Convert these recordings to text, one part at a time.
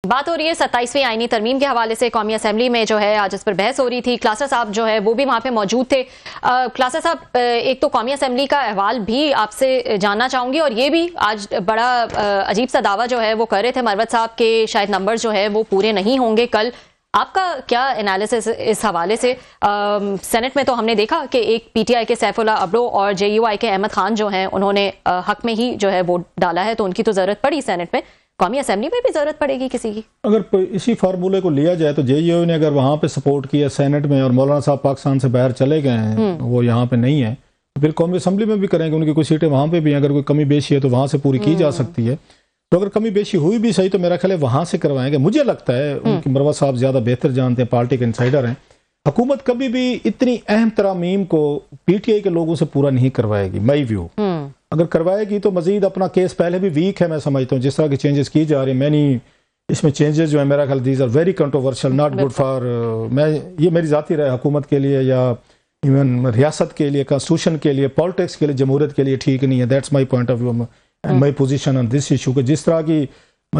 بات ہو رہی ہے 27ویں آئینی ترمیم کے حوالے سے قومی اسمبلی میں جو ہے آج اس پر بحث ہو رہی تھی. کلاسر صاحب جو ہے وہ بھی وہاں پہ موجود تھے. کلاسر صاحب ایک تو قومی اسمبلی کا احوال بھی آپ سے جاننا چاہوں گی, اور یہ بھی آج بڑا عجیب سا دعویٰ جو ہے وہ کر رہے تھے مروت صاحب کے شاید نمبر جو ہے وہ پورے نہیں ہوں گے کل. آپ کا کیا انالیسس اس حوالے سے؟ سینٹ میں تو ہم نے دیکھا کہ ایک پی ٹی آئی کے سیف اللہ ابرو اور جے یو آئی کے احمد خان جو ہیں انہوں نے حق میں ہی جو ہے ووٹ ڈالا ہے, تو ان کی تو ضرورت پڑی سینٹ میں. قومی اسمبلی میں بھی ضرورت پڑے گی کسی کی؟ اگر اسی فارمولے کو لیا جائے تو جے یو نے اگر وہاں پہ سپورٹ کیا سینٹ میں اور مولانا صاحب پاکستان سے باہر چلے گئے ہیں, وہ یہاں پہ نہیں ہیں, تو پھر قومی اسمبلی میں بھی کریں گے. ان کی کوئی سیٹیں وہاں پہ بھی ہیں, اگر کوئی کمی بیشی ہے تو وہاں سے پوری کی جا سکتی ہے. تو اگر کمی بیشی ہوئی بھی صحیح تو میرا خیال ہے وہاں سے کروائیں گے. مجھے لگتا ہے ان کی مروت صاحب زیادہ بہتر جانتے ہیں, پارٹی کے انسائڈر ہیں. حکومت کبھی بھی اتنی اہم ترامیم کو پی ٹی آئی کے لوگوں سے پورا نہیں کروائے گی. مائی ویو اگر کروائے گی تو مزید اپنا کیس پہلے بھی ویک ہے میں سمجھتا ہوں. جس طرح کی چینجز کی جا رہی ہیں, میں نہیں اس میں چینجز جو ہے میرا خیال these are very controversial, not good for, میں یہ میری ذاتی رائے حکومت کے لیے یا ایون ریاست کے لیے, کانسٹیٹیوشن کے لیے, پالیٹکس کے لیے, جمہوریت کے لیے ٹھیک نہیں ہے. That's my point of view and my position on this issue. کہ جس طرح کی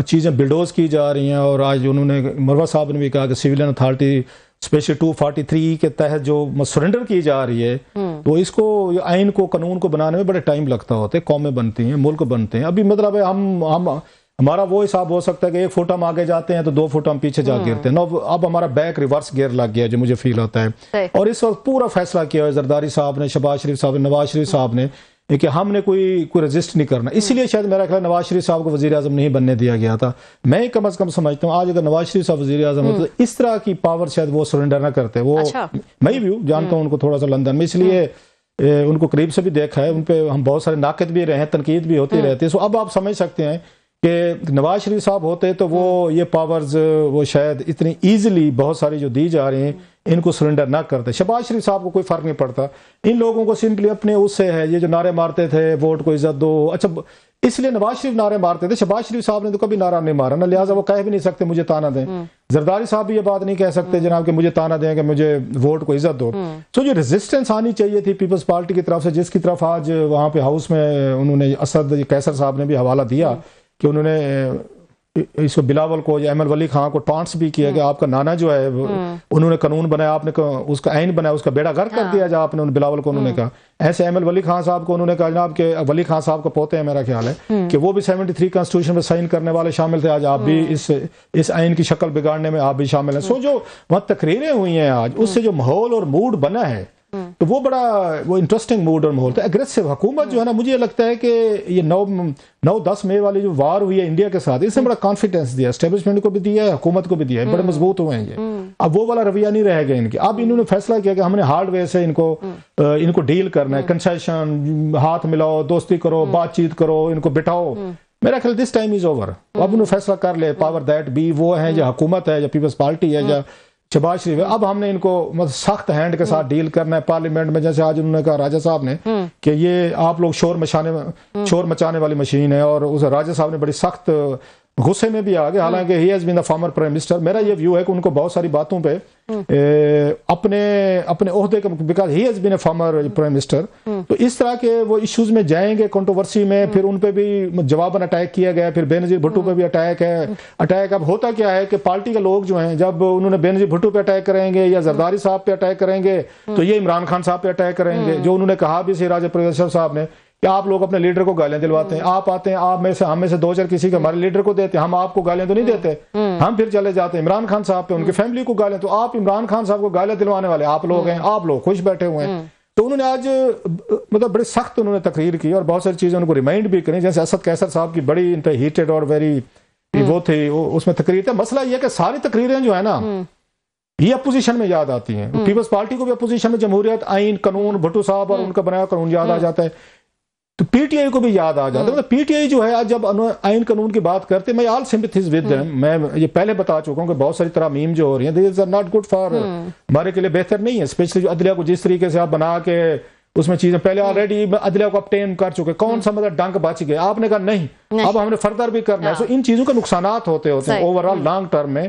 چیزیں بلڈوز کی جا رہی ہیں, اور آج انہوں نے مروت صاحب نے بھی کہا کہ سویلین اتھارٹی اسپیشل 243 کے تحت جو سرنڈر کی جا رہی ہے, تو اس کو آئین کو قانون کو بنانے میں بڑے ٹائم لگتا ہوتا ہے. قومیں بنتی ہیں, ملک بنتے ہیں. ابھی مطلب ہے ہمارا وہ حساب ہو سکتا ہے کہ 1 فٹ ہم آگے جاتے ہیں تو 2 فٹ ہم پیچھے جا گرتے ہیں. اب ہمارا بیک ریورس گیئر لگ گیا جو مجھے فیل ہوتا ہے. اور اس وقت پورا فیصلہ کیا ہے زرداری صاحب نے, شہباز شریف صاحب نے, نواز شریف صاحب نے, کہ ہم نے کوئی رجسٹ نہیں کرنا. اسی لیے شاید میرا خیال نواز شریف صاحب کو وزیر اعظم نہیں بننے دیا گیا تھا. میں کم از کم سمجھتا ہوں آج اگر نواز شریف صاحب وزیر اعظم ہوتے تو اس طرح کی پاور شاید وہ سرنڈر نہ کرتے. وہ میں بھی جانتا ہوں ان کو تھوڑا سا لندن میں, اس لیے ان کو قریب سے بھی دیکھا ہے. ان پہ ہم بہت سارے ناقد بھی رہے ہیں, تنقید بھی ہوتی رہتی ہے. سو اب آپ سمجھ سکتے ہیں کہ نواز شریف صاحب ہوتے تو وہ یہ پاورز وہ شاید اتنی ایزیلی بہت ساری جو دی جا رہی ہیں ان کو سرنڈر نہ کرتے. شہباز شریف صاحب کو کوئی فرق نہیں پڑتا. ان لوگوں کو سمپلی اپنے اس سے ہے, یہ جو نعرے مارتے تھے ووٹ کو عزت دو, اچھا اس لیے نواز شریف نعرے مارتے تھے. شہباز شریف صاحب نے تو کبھی نعرہ نہیں مارا نا, لہٰذا وہ کہہ بھی نہیں سکتے مجھے تانا دیں. زرداری صاحب بھی یہ بات نہیں کہہ سکتے جناب کہ مجھے تانا دیں کہ مجھے ووٹ کو عزت دو. تو جو ریزسٹنس آنی چاہیے تھی پیپلز پارٹی کی طرف سے, جس کی طرف آج وہاں پہ ہاؤس میں انہوں نے اسد قیصر صاحب نے بھی حوالہ دیا کہ انہوں نے اس کو بلاول کو یا احمد ولی خان کو ٹانٹس بھی کیا کہ آپ کا نانا جو ہے انہوں نے قانون بنایا, آپ نے اس کا عین بنایا, اس کا بیڑا غرق کر دیا جا آپ نے. بلاول کو انہوں نے کہا ایسے. احمد ولی خان صاحب کو انہوں نے کہا جناب کہ ولی خان صاحب کو پوتے ہیں میرا خیال ہے کہ وہ بھی 73 کانسٹیٹیوشن میں سائن کرنے والے شامل تھے. آج آپ بھی اس عین کی شکل بگاڑنے میں آپ بھی شامل ہیں. سو جو وہاں تقریریں ہوئی ہیں آج, اس سے جو ماحول اور موڈ بنا ہے تو وہ بڑا انٹرسٹنگ موڈ اور ماحول تھا. اگریسو حکومت جو ہے نا, مجھے لگتا ہے کہ یہ 9-10 مئی والی جو وار ہوئی ہے انڈیا کے ساتھ, اس نے بڑا کانفیڈنس دیا, اسٹیبلشمنٹ کو بھی دیا ہے, حکومت کو بھی دیا ہے, بڑے مضبوط ہوئے ہیں یہ. اب وہ والا رویہ نہیں رہ گیا ان کی. اب انہوں نے فیصلہ کیا کہ ہم نے ہارڈ وے سے ان کو ڈیل کرنا ہے, کنسیشن, ہاتھ ملاؤ, دوستی کرو, بات چیت کرو, ان کو بٹھاؤ. میرا خیال دس ٹائم از اوور. اب انہوں نے فیصلہ کر لیا, پاور دیٹ بی, وہ ہیں یا حکومت ہے یا پیپلز پارٹی ہے یا شہباز شریف ہے. اب ہم نے ان کو سخت ہینڈ کے ساتھ ڈیل کرنا ہے پارلیمنٹ میں. جیسے آج انہوں نے کہا راجہ صاحب نے کہ یہ آپ لوگ شور مچانے والی مشین ہے, اور اس راجہ صاحب نے بڑی سخت غصے میں بھی آ گئے. حالانکہ he has been the former prime minister. میرا یہ ویو ہے کہ ان کو بہت ساری باتوں پہ اپنے عہدے کا, because he has been a former prime minister, تو اس طرح کے وہ ایشوز میں جائیں گے کنٹروورسی میں. پھر ان پہ بھی جواباً اٹیک کیا گیا, پھر بے نظیر بھٹو پہ بھی اٹیک ہے. اب ہوتا کیا ہے کہ پارٹی کے لوگ جو ہیں جب انہوں نے بے نظیر بھٹو پہ اٹیک کریں گے یا زرداری صاحب پہ اٹیک کریں گے تو یہ عمران خان صاحب پہ اٹیک کریں گے. جو انہوں نے کہا بھی سی راجہ پرویشر صاحب نے کہ آپ لوگ اپنے لیڈر کو گالیاں دلواتے ہیں, آپ آتے ہیں, آپ میں سے ہم میں سے 2-4 کسی کے ہمارے لیڈر کو دیتے ہیں, ہم آپ کو گالیاں تو نہیں دیتے, ہم پھر چلے جاتے ہیں عمران خان صاحب پہ, ان کی فیملی کو گالیاں. تو آپ عمران خان صاحب کو گالیاں دلوانے والے آپ لوگ ہیں, آپ لوگ خوش بیٹھے ہوئے ہیں. تو انہوں نے آج مطلب بڑے سخت انہوں نے تقریر کی اور بہت ساری چیزیں ان کو ریمائنڈ بھی کریں. جیسے اسد قیصر صاحب کی بڑی ہیٹڈ اور ویری وہ تھی, اس میں تقریر تھا. مسئلہ یہ ہے کہ ساری تقریریں جو ہے نا یہ اپوزیشن میں یاد آتی ہیں. پیپلز پارٹی کو بھی اپوزیشن میں جمہوریت, آئین, قانون, بھٹو صاحب اور ان کا بنایا قانون یاد آ جاتا ہے, تو پی ٹی آئی کو بھی یاد آ جاتا ہے. پی ٹی آئی جو ہے جب آئین قانون کی بات کرتے, میں آل سمپیتھیز ود them, میں یہ پہلے بتا چکا ہوں کہ بہت ساری ترامیم جو ہو رہی ہیں these are not good for, ہمارے کے لیے بہتر نہیں ہے. اسپیشلی جو عدلیہ کو جس طریقے سے آپ بنا کے اس میں چیزیں پہلے آلریڈی عدلیہ کو اپٹین کر چکے, کون سا مطلب ڈنک بچ گئے, آپ نے کہا نہیں اب ہم نے فردر بھی کرنا ہے. سو ان چیزوں کے نقصانات ہوتے ہیں اوور آل لانگ ٹرم میں